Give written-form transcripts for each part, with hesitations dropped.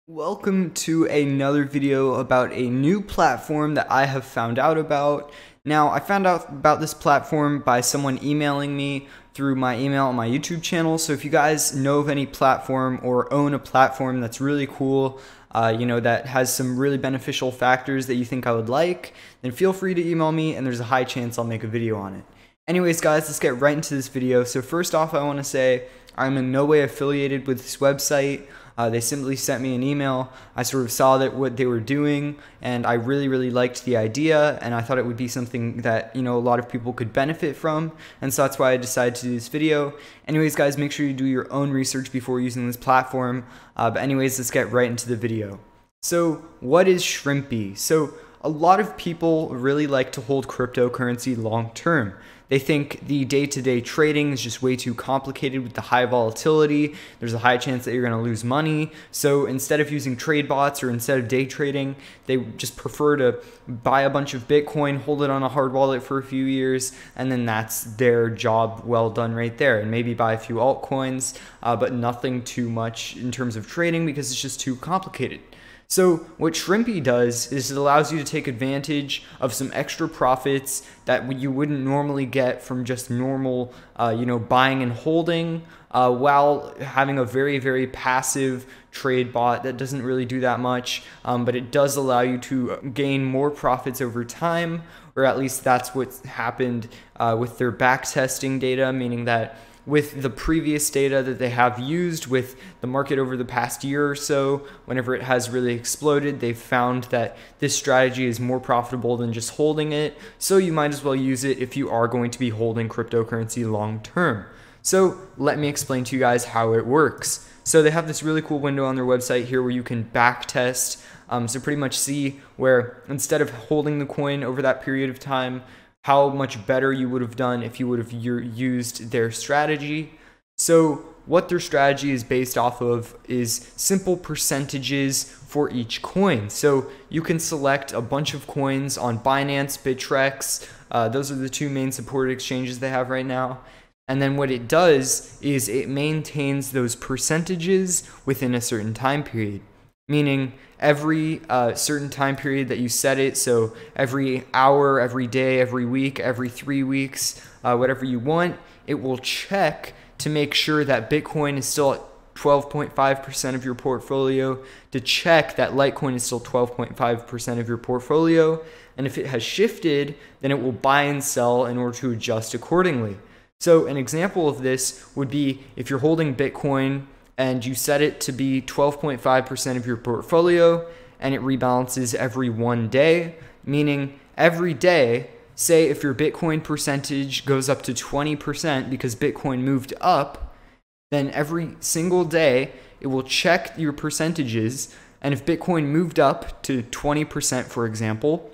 Welcome to another video about a new platform that I have found out about. Now, I found out about this platform by someone emailing me through my email on my YouTube channel. So if you guys know of any platform or own a platform that's really cool, that has some really beneficial factors that you think I would like, then feel free to email me and there's a high chance I'll make a video on it. Anyways, guys, let's get right into this video. So first off, I want to say I'm in no way affiliated with this website. They simply sent me an email. I sort of saw that what they were doing, and I really liked the idea, and I thought it would be something that, a lot of people could benefit from, and so that's why I decided to do this video. Anyways, guys, make sure you do your own research before using this platform. But anyways, let's get right into the video. So, what is Shrimpy? So, a lot of people really like to hold cryptocurrency long term. They think the day-to-day trading is just way too complicated with the high volatility. There's a high chance that you're going to lose money. So instead of using trade bots or instead of day trading, they just prefer to buy a bunch of Bitcoin, hold it on a hard wallet for a few years, and then that's their job well done right there. And maybe buy a few altcoins, but nothing too much in terms of trading because it's just too complicated. So what Shrimpy does is it allows you to take advantage of some extra profits that you wouldn't normally get from just normal, buying and holding, while having a very passive trade bot that doesn't really do that much, but it does allow you to gain more profits over time, or at least that's what happened with their backtesting data, meaning that with the previous data that they have used with the market over the past year or so, whenever it has really exploded, they've found that this strategy is more profitable than just holding it. So you might as well use it if you are going to be holding cryptocurrency long term. So let me explain to you guys how it works. So they have this really cool window on their website here where you can back test. So pretty much see where instead of holding the coin over that period of time, how much better you would have done if you would have used their strategy. So what their strategy is based off of is simple percentages for each coin. So you can select a bunch of coins on Binance, Bittrex. Those are the two main supported exchanges they have right now. And then what it does is it maintains those percentages within a certain time period. Meaning every certain time period that you set it, so every hour, every day, every week, every 3 weeks, whatever you want, it will check to make sure that Bitcoin is still at 12.5% of your portfolio, to check that Litecoin is still 12.5% of your portfolio, and if it has shifted, then it will buy and sell in order to adjust accordingly. So an example of this would be if you're holding Bitcoin and you set it to be 12.5% of your portfolio, and it rebalances every 1 day, meaning every day, say if your Bitcoin percentage goes up to 20% because Bitcoin moved up, then every single day it will check your percentages, and if Bitcoin moved up to 20%, for example,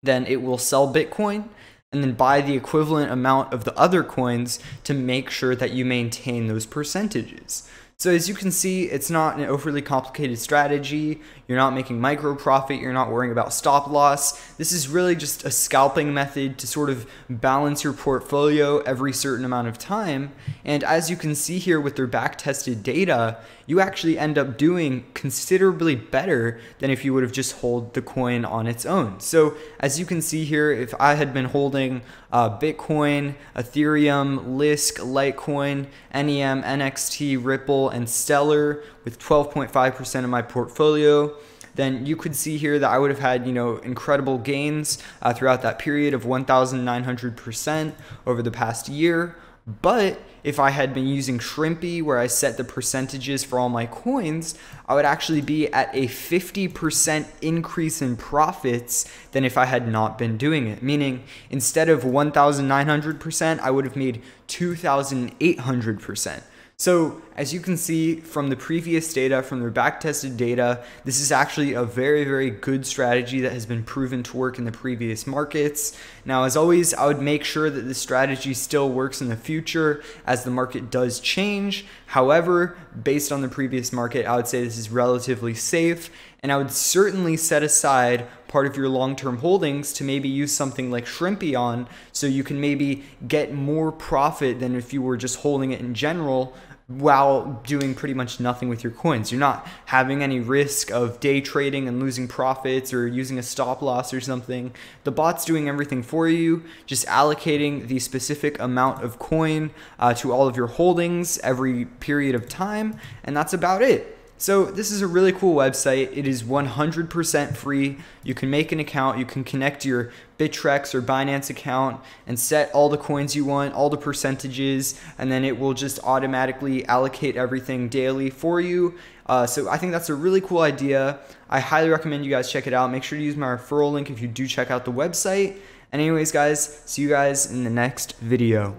then it will sell Bitcoin and then buy the equivalent amount of the other coins to make sure that you maintain those percentages. So as you can see, it's not an overly complicated strategy. You're not making micro profit. You're not worrying about stop loss. This is really just a scalping method to sort of balance your portfolio every certain amount of time. And as you can see here with their back-tested data, you actually end up doing considerably better than if you would have just held the coin on its own. So as you can see here, if I had been holding Bitcoin, Ethereum, Lisk, Litecoin, NEM, NXT, Ripple, and Stellar with 12.5% of my portfolio, then you could see here that I would have had, incredible gains throughout that period of 1,900% over the past year. But if I had been using Shrimpy, where I set the percentages for all my coins, I would actually be at a 50% increase in profits than if I had not been doing it. Meaning, instead of 1,900%, I would have made 2,800%. So as you can see from the previous data, from their back-tested data, this is actually a very good strategy that has been proven to work in the previous markets. Now, as always, I would make sure that this strategy still works in the future as the market does change. However, based on the previous market, I would say this is relatively safe, and I would certainly set aside part of your long-term holdings to maybe use something like Shrimpy on, so you can maybe get more profit than if you were just holding it in general while doing pretty much nothing with your coins. You're not having any risk of day trading and losing profits or using a stop loss or something. The bot's doing everything for you, just allocating the specific amount of coin to all of your holdings every period of time, and that's about it. So this is a really cool website. It is 100% free. You can make an account, you can connect your Bittrex or Binance account and set all the coins you want, all the percentages, and then it will just automatically allocate everything daily for you. So I think that's a really cool idea. I highly recommend you guys check it out. Make sure to use my referral link if you do check out the website. And anyways guys, see you guys in the next video.